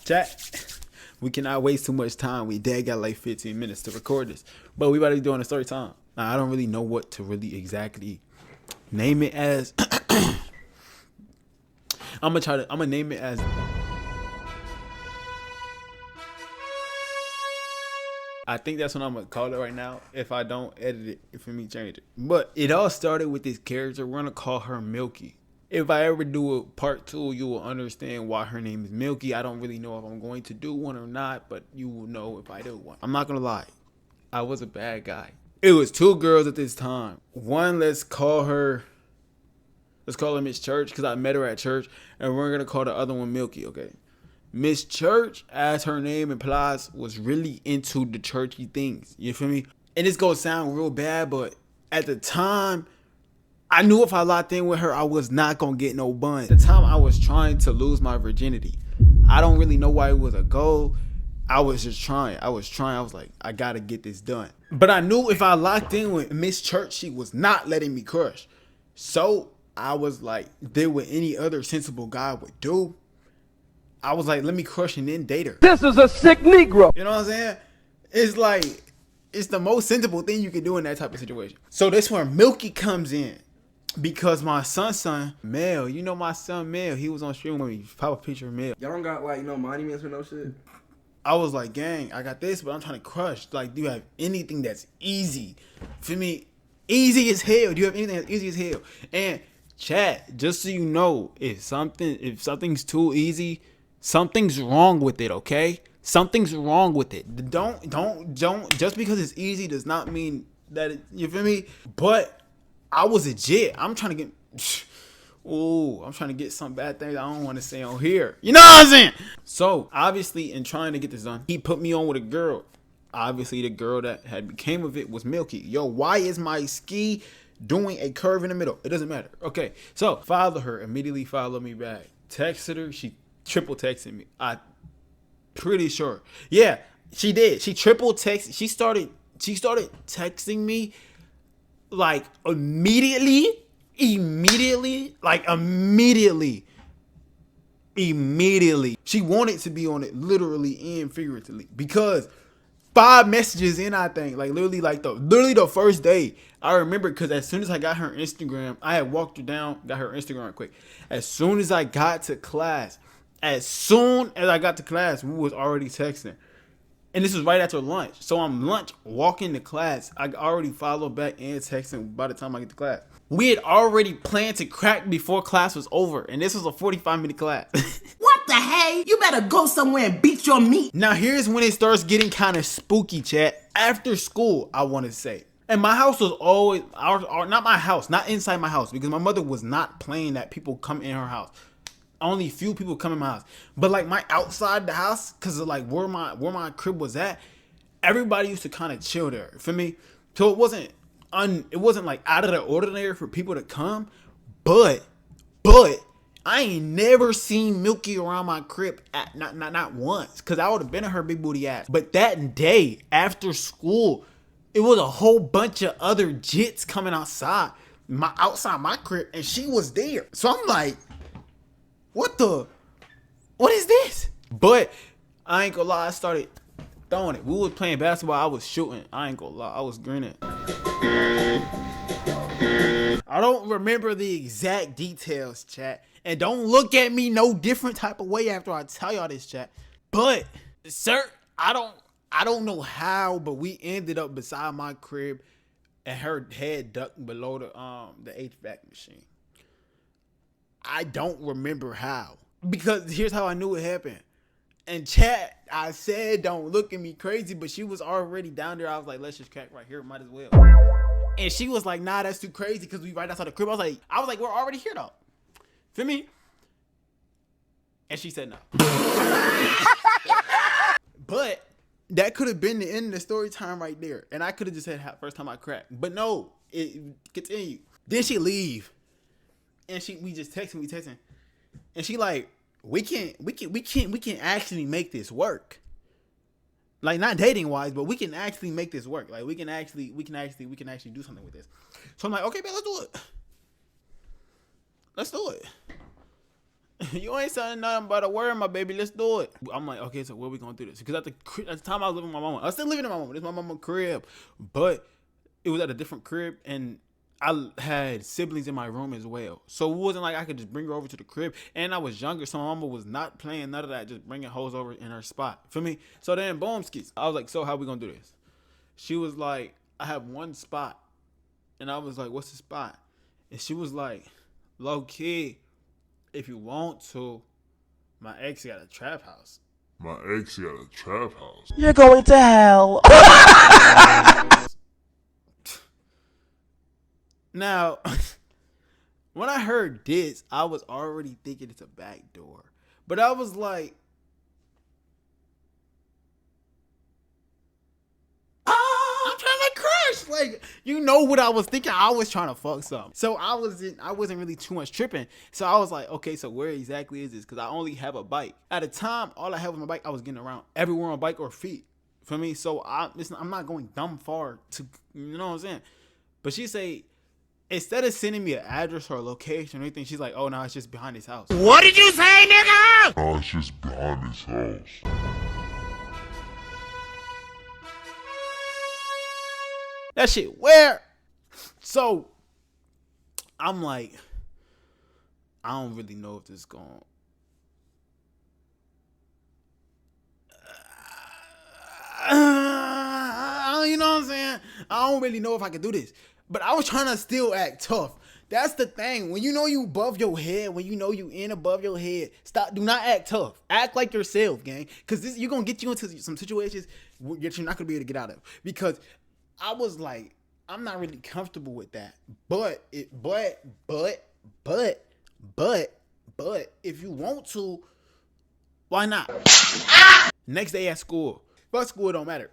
Chat, we cannot waste too much time. We dead got like 15 minutes to record this. But we about to be doing a story time. Now, I don't really know what to really exactly name it as. I'm gonna name it as. I think that's what I'm gonna call it right now. If I don't edit it, for me change it. But it all started with this character. We're gonna call her Milky. If I ever do a part 2, you will understand why her name is Milky. I don't really know if I'm going to do one or not, but you will know if I do one. I'm not gonna lie, I was a bad guy. It was 2 girls at this time. One, let's call her Miss Church, because I met her at church, and we're gonna call the other one Milky, okay? Miss Church, as her name implies, was really into the churchy things. You feel me? And it's gonna sound real bad, but at the time, I knew if I locked in with her, I was not gonna get no bun. At the time, I was trying to lose my virginity. I don't really know why it was a goal. I was just trying. I was like, I gotta get this done. But I knew if I locked in with Miss Church, she was not letting me crush. So I was like, did what any other sensible guy would do. I was like, let me crush and then date her. This is a sick Negro. You know what I'm saying? It's like, it's the most sensible thing you can do in that type of situation. So that's where Milky comes in. Because my son, Mel, you know my son Mel, he was on stream with me. Pop a picture of Mel. Y'all don't got like no monuments or no shit? I was like, gang, I got this, but I'm trying to crush. Like, do you have anything that's easy? For me, easy as hell. Do you have anything that's easy as hell? And chat, just so you know, if something's too easy, something's wrong with it, okay? Something's wrong with it. Don't just because it's easy does not mean that you feel me? But I was legit. I'm trying to get some bad things I don't want to say on here. You know what I'm saying? So, obviously, in trying to get this done, he put me on with a girl. Obviously, the girl that had became of it was Milky. Yo, why is my ski doing a curve in the middle? It doesn't matter. Okay, so follow her. Immediately follow me back. Texted her. She triple texted me. I pretty sure. Yeah, she did. She triple texted. She started texting me like immediately. She wanted to be on it literally and figuratively, because 5 messages in, I think, like literally the first day. I remember, because as soon as I got her Instagram, I had walked her down, got her Instagram quick. As soon as I got to class, we was already texting. And this was right after lunch. So I'm lunch, walking to class. I already followed back and texting by the time I get to class. We had already planned to crack before class was over. And this was a 45-minute class. What the hey? You better go somewhere and beat your meat. Now here's when it starts getting kind of spooky, chat. After school, I want to say. And my house was always, not my house, not inside my house. Because my mother was not playing that people come in her house. Only few people come in my house, but like my outside the house, cause of like where my crib was at, everybody used to kind of chill there. For me, so it wasn't like out of the ordinary for people to come, but I ain't never seen Milky around my crib at not once, cause I would have been in her big booty ass. But that day after school, it was a whole bunch of other jits coming outside my crib, and she was there. So I'm like, what is this? But I ain't gonna lie, I started throwing it. We was playing basketball, I was shooting. I ain't gonna lie, I was grinning. I don't remember the exact details, chat. And don't look at me no different type of way after I tell y'all this, chat. But, sir, I don't know how, but we ended up beside my crib and her head ducked below the HVAC machine. I don't remember how, because here's how I knew it happened. And chat, I said, don't look at me crazy, but she was already down there. I was like, let's just crack right here, might as well. And she was like, nah, that's too crazy, because we right outside the crib. I was like, we're already here though. Feel me? And she said no. But that could have been the end of the story time right there. And I could have just said first time I cracked. But no, it continued. Then she leave. And we just texting. And she like, we can actually make this work. Like, not dating wise, but we can actually make this work. Like, we can actually do something with this. So I'm like, okay, man, let's do it. You ain't saying nothing about a word, my baby. Let's do it. I'm like, okay, so where we gonna do this? Because at the time I was living with my mama. I was still living in my mama. This is my mama crib, but it was at a different crib, and I had siblings in my room as well. So it wasn't like I could just bring her over to the crib. And I was younger, so my mama was not playing none of that, just bringing hoes over in her spot. For me. So then, boom, skis. I was like, so how we gonna do this? She was like, I have one spot. And I was like, what's the spot? And she was like, low key, if you want to, my ex got a trap house. My ex got a trap house. You're going to hell. Now, when I heard this, I was already thinking it's a back door. But I was like, I'm trying to crush. Like, you know what I was thinking? I was trying to fuck something. So I wasn't really too much tripping. So I was like, okay, so where exactly is this? Because I only have a bike. At the time, all I had was my bike. I was getting around everywhere on bike or feet. For me, so I'm not going dumb far to, you know what I'm saying? But she say, instead of sending me an address or a location or anything, she's like, oh, no, it's just behind his house. What did you say, nigga? Oh, it's just behind his house. That shit where? So, I'm like, I don't really know if this is going. You know what I'm saying? I don't really know if I can do this. But I was trying to still act tough. That's the thing. When you know you above your head, when you know you in above your head, do not act tough. Act like yourself, gang. Because you're going to get you into some situations that you're not going to be able to get out of. Because I was like, I'm not really comfortable with that. But if you want to, why not? Next day at school. But school, it don't matter.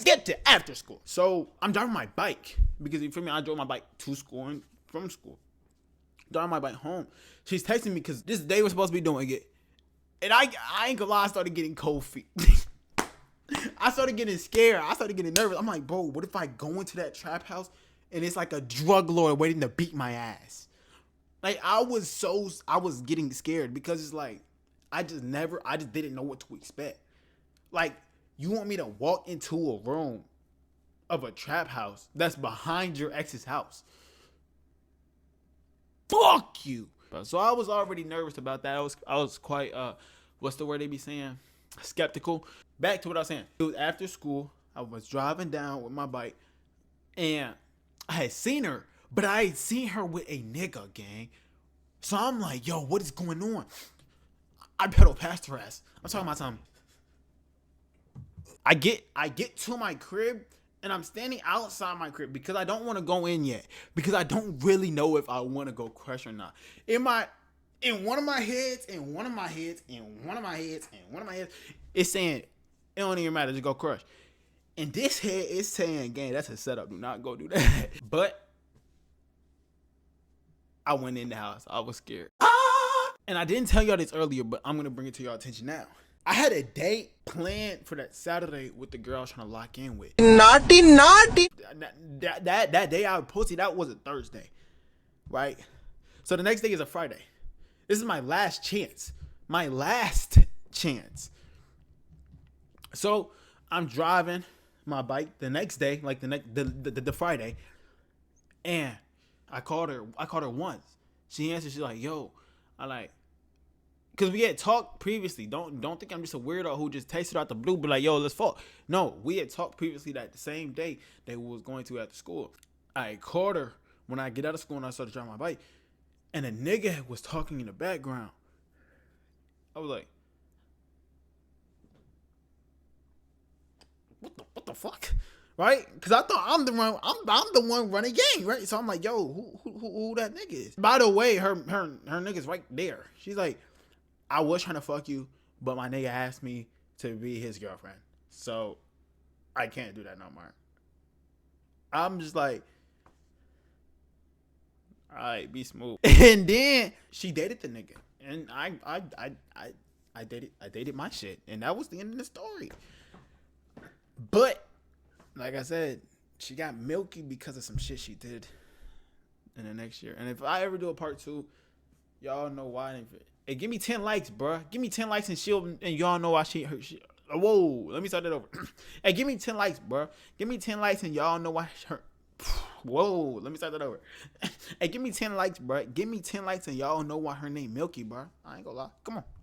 Get to after school. So I'm driving my bike because you feel me. I drove my bike to school and from school. Driving my bike home. She's texting me because this day we're supposed to be doing it, and I ain't gonna lie. I started getting cold feet. I started getting scared. I started getting nervous. I'm like, bro, what if I go into that trap house and it's like a drug lord waiting to beat my ass? Like I was getting scared because it's like I just didn't know what to expect. Like, you want me to walk into a room of a trap house that's behind your ex's house? Fuck you. So I was already nervous about that. I was quite what's the word they be saying? Skeptical. Back to what I was saying. It was after school. I was driving down with my bike and I had seen her, but I had seen her with a nigga, gang. So I'm like, yo, what is going on? I pedaled past her ass. I'm talking about something. I get to my crib and I'm standing outside my crib because I don't want to go in yet because I don't really know if I want to go crush or not. In one of my heads, it's saying it don't even matter, just go crush. And this head is saying, gang, that's a setup. Do not go do that. But I went in the house. I was scared. And I didn't tell y'all this earlier, but I'm gonna bring it to y'all attention now. I had a date planned for that Saturday with the girl I was trying to lock in with. Naughty. That day I posted, that was a Thursday, right? So the next day is a Friday. This is my last chance. So I'm driving my bike the next day, like the Friday, and I called her once. She answered. She's like, "Yo," because we had talked previously. Don't think I'm just a weirdo who just texted out the blue, but like, yo, let's fuck. No, we had talked previously that the same day that we was going to after school. I called her when I get out of school and I started driving my bike, and a nigga was talking in the background. I was like, what the fuck? Right? Because I thought I'm the one running gang, right? So I'm like, yo, who that nigga is? By the way, her nigga's right there. She's like, I was trying to fuck you, but my nigga asked me to be his girlfriend. So I can't do that no more. I'm just like, all right, be smooth. And then she dated the nigga. And I dated my shit. And that was the end of the story. But like I said, she got milky because of some shit she did in the next year. And if I ever do a part 2, y'all know why. Hey, give me 10 likes, bro. Give me 10 likes and y'all know why she. Whoa, let me start that over. Hey, give me 10 likes, bro. Give me 10 likes and y'all know why her. Whoa, let me start that over. Hey, give me 10 likes, bro. Give me 10 likes and y'all know why her name Milky, bro. I ain't gonna lie. Come on.